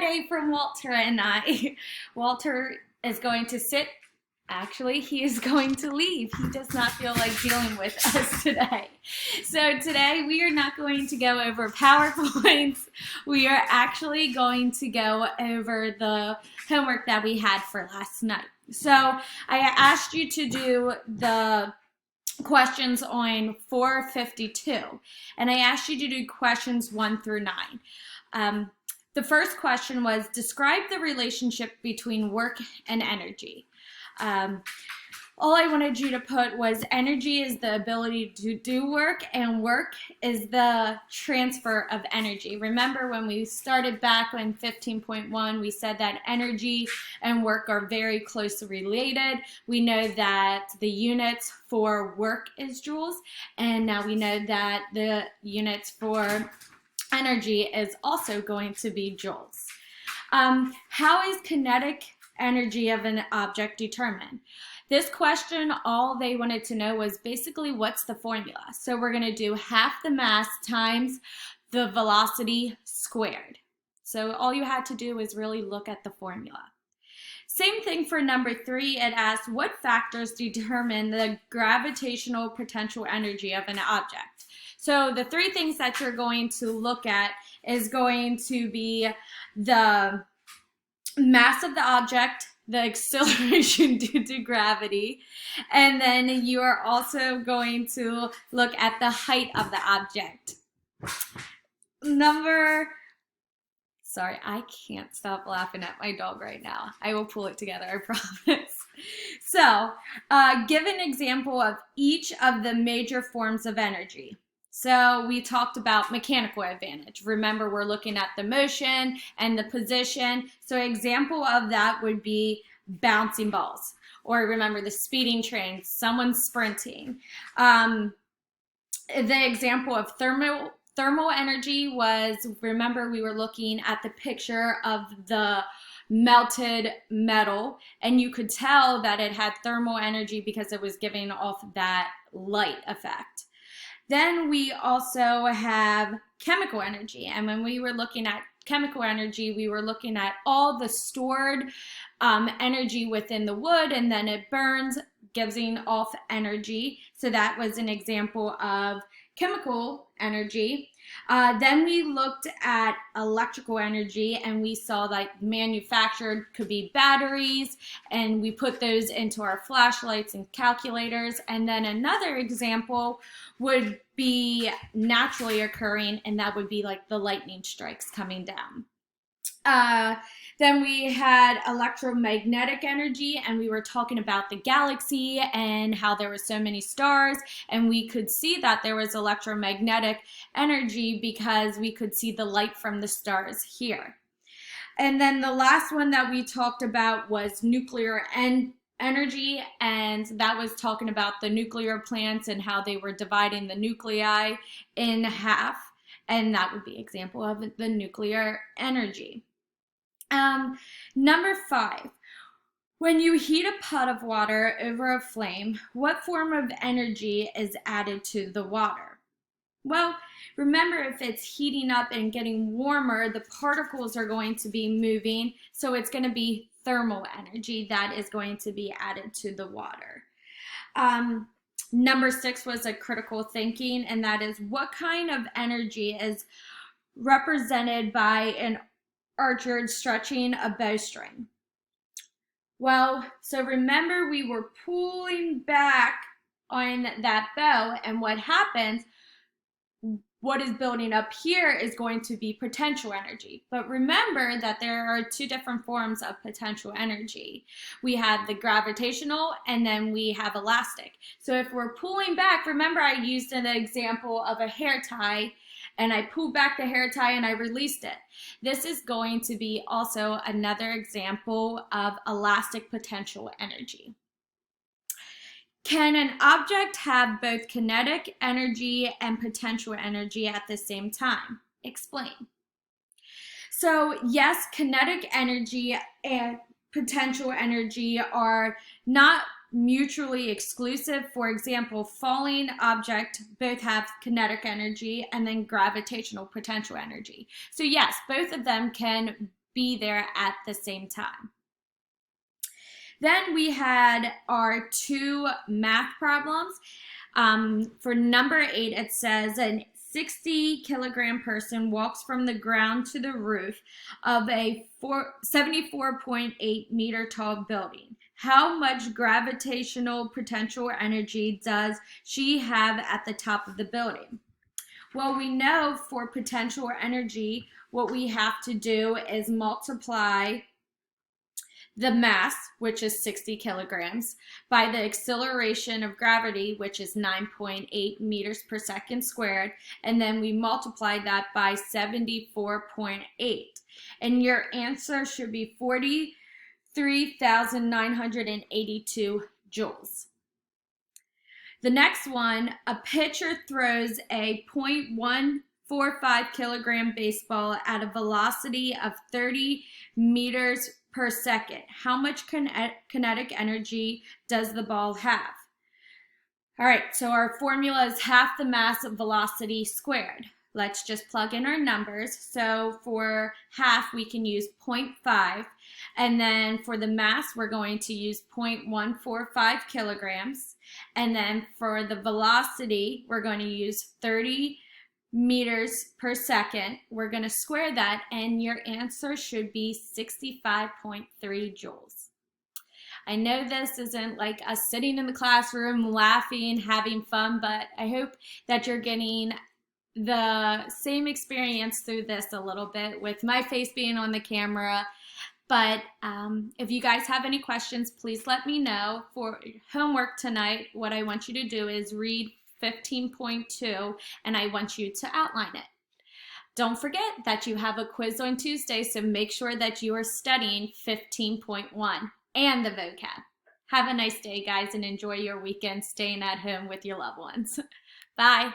Friday from Walter and I. Walter is going to sit. Actually, he is going to leave. He does not feel like dealing with us today. So today we are not going to go over PowerPoints. We are actually going to go over the homework that we had for last night. So I asked you to do the questions on 452, and I asked you to do questions 1 through 9. The first question was, describe the relationship between work and energy. All I wanted you to put was energy is the ability to do work, and work is the transfer of energy. Remember when we started back in 15.1, we said that energy and work are very closely related. We know that the units for work is joules, and now we know that the units for energy is also going to be joules. How is kinetic energy of an object determined? This question, all they wanted to know was basically what's the formula. So we're going to do half the mass times the velocity squared. So all you had to do is really look at the formula. Same thing for number 3. It asks what factors determine the gravitational potential energy of an object. So the 3 things that you're going to look at is going to be the mass of the object, the acceleration due to gravity, and then you are also going to look at the height of the object. Sorry, I can't stop laughing at my dog right now. I will pull it together, I promise. So, give an example of each of the major forms of energy. So we talked about mechanical advantage. Remember, we're looking at the motion and the position. So an example of that would be bouncing balls. Or remember the speeding train, someone sprinting. The example of thermal energy was, remember we were looking at the picture of the melted metal, and you could tell that it had thermal energy because it was giving off that light effect. Then we also have chemical energy, and when we were looking at chemical energy, we were looking at all the stored energy within the wood, and then it burns, giving off energy. So that was an example of chemical energy. Then we looked at electrical energy, and we saw that manufactured could be batteries, and we put those into our flashlights and calculators. And then another example would be naturally occurring, and that would be like the lightning strikes coming down. Then we had electromagnetic energy, and we were talking about the galaxy and how there were so many stars, and we could see that there was electromagnetic energy because we could see the light from the stars here. And then the last one that we talked about was nuclear energy, and that was talking about the nuclear plants and how they were dividing the nuclei in half, and that would be an example of the nuclear energy. Number 5, when you heat a pot of water over a flame, what form of energy is added to the water? Well, remember, if it's heating up and getting warmer, the particles are going to be moving, so it's going to be thermal energy that is going to be added to the water. Number 6 was a critical thinking, and that is what kind of energy is represented by an archer stretching a bowstring. Well, so remember we were pulling back on that bow, and what happens, what is building up here is going to be potential energy. But remember that there are 2 different forms of potential energy. We have the gravitational, and then we have elastic. So if we're pulling back, remember I used an example of a hair tie, and I pulled back the hair tie and I released it. This is going to be also another example of elastic potential energy. Can an object have both kinetic energy and potential energy at the same time? Explain. So yes, kinetic energy and potential energy are not mutually exclusive. For example, falling object both have kinetic energy and then gravitational potential energy. So yes, both of them can be there at the same time. Then we had our 2 math problems. For number 8, it says a 60-kilogram person walks from the ground to the roof of a 74.8 meter tall building. How much gravitational potential or energy does she have at the top of the building? Well, we know for potential or energy, what we have to do is multiply the mass, which is 60 kilograms, by the acceleration of gravity, which is 9.8 meters per second squared, and then we multiply that by 74.8. And your answer should be 43,982 joules. The next one, a pitcher throws a 0.145 kilogram baseball at a velocity of 30 meters per second. How much kinetic energy does the ball have? All right, so our formula is half the mass of velocity squared. Let's just plug in our numbers. So for half, we can use 0.5. And then for the mass, we're going to use 0.145 kilograms. And then for the velocity, we're going to use 30 meters per second. We're going to square that, and your answer should be 65.3 joules. I know this isn't like us sitting in the classroom laughing, having fun, but I hope that you're getting the same experience through this a little bit with my face being on the camera. But if you guys have any questions, please let me know. For homework tonight, what I want you to do is read 15.2, and I want you to outline it. Don't forget that you have a quiz on Tuesday, so make sure that you are studying 15.1 and the vocab. Have a nice day, guys, and enjoy your weekend staying at home with your loved ones. Bye.